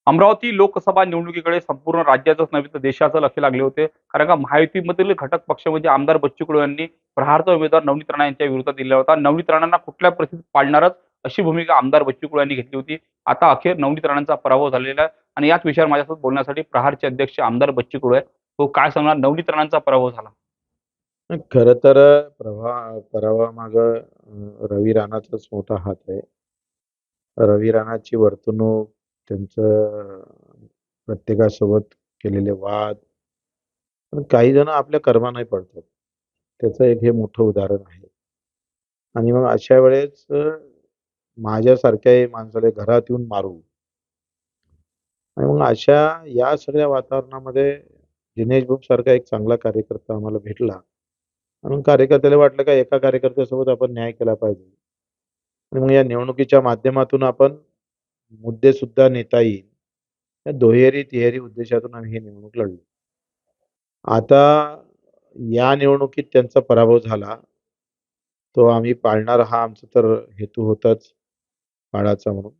अमरावती लोकसभा निवडणुकीकडे संपूर्ण राज्याचंच नव्हे तर देशाचं लक्ष लागले होते. कारण का महायुतीमधील घटक पक्ष म्हणजे आमदार बच्चू कडू यांनी प्रहारचा उमेदवार नवनीत राणा यांच्या विरोधात दिला होता. नवनीत राणांना कुठल्या परिस्थितीत पाडणारच अशी भूमिका आमदार बच्चू कडू यांनी घेतली होती. आता अखेर नवनीत राणांचा पराभव झालेला आहे आणि याच विषयावर माझ्यासोबत बोलण्यासाठी प्रहारचे अध्यक्ष आमदार बच्चू कडू आहेत. तो काय सांगणार नवनीत राणांचा पराभव झाला. खरं तर पराभवामागं रवी राणाचाच मोठा हात आहे. रवी राणाची वर्तणूक, त्यांचं प्रत्येकासोबत केलेले वाद, पण काही जण आपल्या कर्माने पडतात. त्याचं एक हे मोठं उदाहरण आहे. आणि मग अशा वेळेस माझ्यासारख्या माणसाला घरात येऊन मारू आणि मग अशा या सगळ्या वातावरणामध्ये दिनेश भाऊ सारखा एक चांगला कार्यकर्ता आम्हाला भेटला. म्हणून कार्यकर्त्याला वाटलं का एका कार्यकर्त्यासोबत आपण न्याय केला पाहिजे. आणि मग या निवडणुकीच्या माध्यमातून आपण मुद्दे सुद्धा नेता येईल. या दुहेरी-तिहेरी उद्देशातून आम्ही ही निवडणूक लढलो. आता या निवडणुकीत त्यांचा पराभव झाला. तो आम्ही पाळणार हा आमचा तर हेतू होताच पाडायचा म्हणून.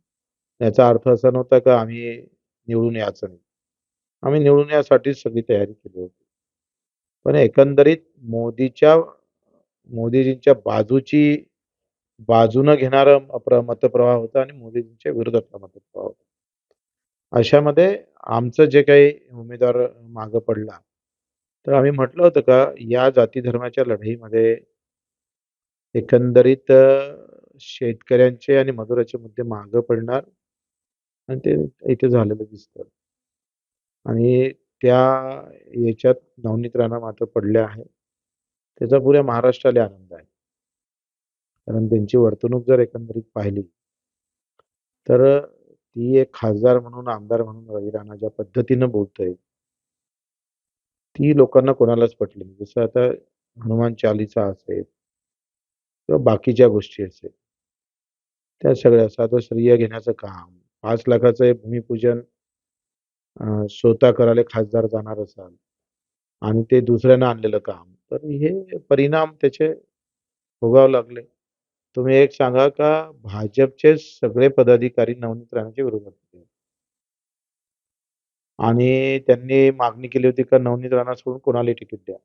याचा अर्थ असा नव्हता का आम्ही निवडून यायचं नाही. आम्ही निवडून यासाठीच सगळी तयारी केली होती. पण एकंदरीत मोदीजींच्या बाजूनं घेणारं मतप्रवाह होता आणि मोदीजींच्या विरोधातला मतप्रवाह होता. अशामध्ये आमचं जे काही उमेदवार मागं पडला, तर आम्ही म्हटलं होतं का या जाती धर्माच्या लढाईमध्ये एकंदरीत शेतकऱ्यांचे आणि मजुराचे मुद्दे मागं पडणार आणि ते इथे झालेलं दिसतं. आणि त्या याच्यात नवनीत राणा मात्र पडल्या आहेत. त्याचा पुऱ्या महाराष्ट्राला आनंद आहे. कारण त्यांची वर्तणूक जर एकंदरीत पाहिली, तर ती एक खासदार म्हणून, आमदार म्हणून रवी राणा ज्या पद्धतीनं बोलतोय, ती लोकांना कोणालाच पटली नाही. जसं आता हनुमान चालीसा असेल किंवा बाकीच्या गोष्टी असेल, त्या सगळ्या साधं श्रेय घेण्याचं काम, 5,00,000चं हे भूमिपूजन स्वतः करायला खासदार जाणार असाल आणि ते दुसऱ्यानं आणलेलं काम, तर हे परिणाम त्याचे भोगावे लागले. तुम्ही एक सांगा का भाजपचे सगळे पदाधिकारी नवनीत राणांच्या विरोधात होते आणि त्यांनी मागणी केली होती का नवनीत राणा सोडून कोणालाही तिकीट द्या.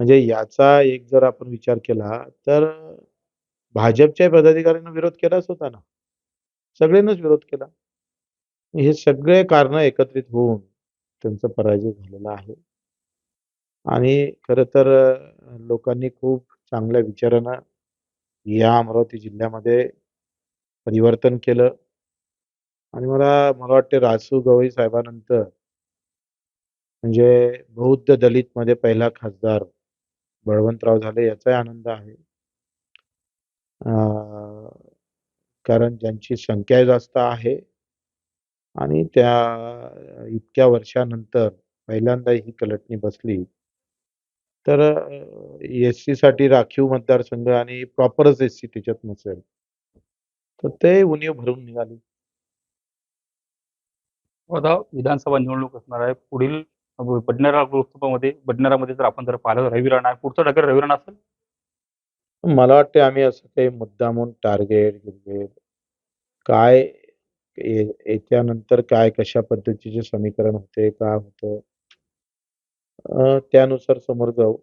म्हणजे याचा एक जर आपण विचार केला, तर भाजपच्या पदाधिकाऱ्यांनी विरोध केलाच होता ना. सगळ्यांनीच विरोध केला. हे सगळे कारणं एकत्रित होऊन त्यांचा पराजय झालेला आहे. आणि खरं तर लोकांनी खूप चांगल्या विचारानं या अमरावती जिल्ह्यामध्ये परिवर्तन केलं आणि मला वाटते रासू गवई साहेबानंतर म्हणजे बौद्ध दलितमध्ये पहिला खासदार बळवंतराव झाले याचाही आनंद आहे. अ, कारण ज्यांची संख्या जास्त आहे आणि त्या इतक्या वर्षानंतर पहिल्यांदा ही कलटणी बसली. तर एस-सीसाठी राखीव मतदारसंघ आणि प्रॉपरच एस-सी त्याच्यात नसेल, तर ते उणीव भरून निघाली. आता विधानसभा निवडणूक असणार आहे. पुढील बडनेरा लोकसभामध्ये बडनेरामध्ये जर आपण पाहिलं तर रवी राणा आहे. पुढचा टक्कर रवी राणा असेल. मला वाटते आम्ही असं काही मुद्दामून टार्गेट काय याच्यानंतर काय कशा पद्धतीचे समीकरण होते, काय होतं त्यानुसार समोर जाऊ.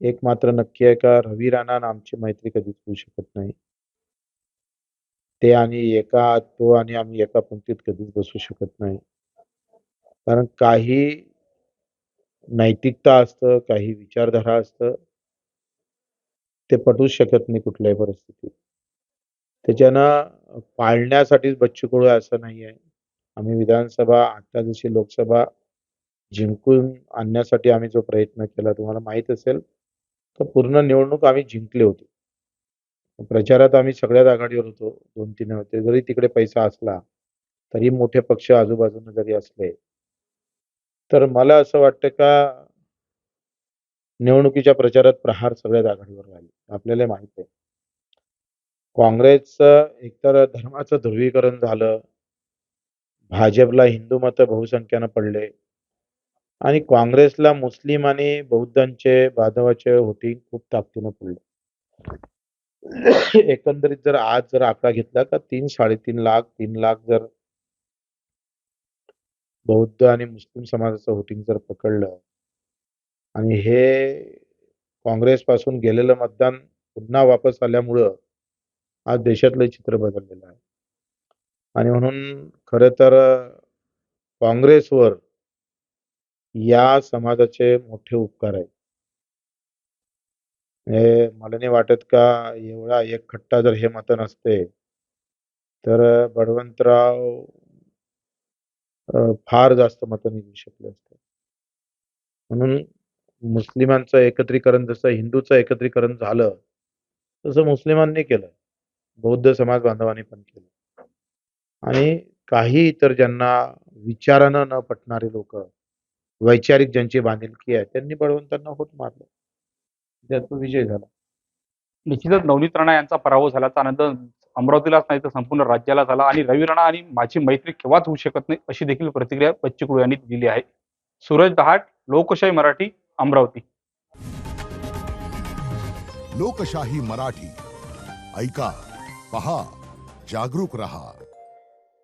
एक मात्र नक्की आहे का रवी राणा आणि आमची मैत्री कधीच होऊ शकत नाही. तो आणि आम्ही एका पंक्तीत कधीच बसू शकत नाही. कारण काही नैतिकता असतं, काही विचारधारा असतं. ते पटूच शकत नाही कुठल्याही परिस्थितीत. त्याच्यानं पाळण्यासाठीच बच्चू कडू आहे असं नाहीये. आम्ही विधानसभा आता जशी लोकसभा जिंकून आणण्यासाठी आम्ही जो प्रयत्न केला तुम्हाला माहीत असेल, तर पूर्ण निवडणूक आम्ही जिंकले होते. प्रचारात आम्ही सगळ्यात आघाडीवर होतो. 2-3 होते. जरी तिकडे पैसा असला, तरी मोठे पक्ष आजूबाजूने जरी असले, तर मला असं वाटतं का निवडणुकीच्या प्रचारात प्रहार सगळ्यात आघाडीवर राहिले. आपल्याला माहित आहे. काँग्रेसचं एकतर धर्माचं ध्रुवीकरण झालं. भाजपला हिंदू मतं बहुसंख्येनं पडले आणि काँग्रेसला मुस्लिम आणि बौद्धांचे बांधवाचे वोटिंग खूप ताकदीनं पडले. एकंदरीत जर आज आकडा घेतला तर 3-3.5 लाख, 3 लाख जर बौद्ध आणि मुस्लिम समाजाचं वोटिंग जर पकडलं आणि हे काँग्रेसपासून गेलेलं मतदान पुन्हा वापस आल्यामुळं आज देशातलं चित्र बदललेलं आहे. आणि म्हणून खरं तर काँग्रेसवर या समाजाचे मोठे उपकार आहेत. हे मला नाही वाटत का एवढा एकखट्टा जर हे मतं नसते, तर बळवंतराव फार जास्त मतं निघू शकले असते. म्हणून मुस्लिमांचं एकत्रीकरण जसं हिंदूचं एकत्रीकरण झालं, तसं मुस्लिमांनी केलं. बौद्ध समाज बांधवांनी पण केलं. आणि काही इतर ज्यांना विचारानं न पटणारे लोकं, वैचारिक ज्यांची बांधिलकी आहे, त्यांनी बळवंतांना होत मारलं. त्यात विजय झाला. निश्चितच नवनीत राणा यांचा पराभव झाल्याचा आनंद अमरावतीलाच नाही तर संपूर्ण राज्याला झाला आणि रवी राणा आणि माझी मैत्री केव्हाच होऊ शकत नाही अशी देखील प्रतिक्रिया बच्चू कडू यांनी दिली आहे. सूरज दहाट, लोकशाही मराठी, अमरावती. लोकशाही मराठी ऐका, पहा, जागरूक रहा.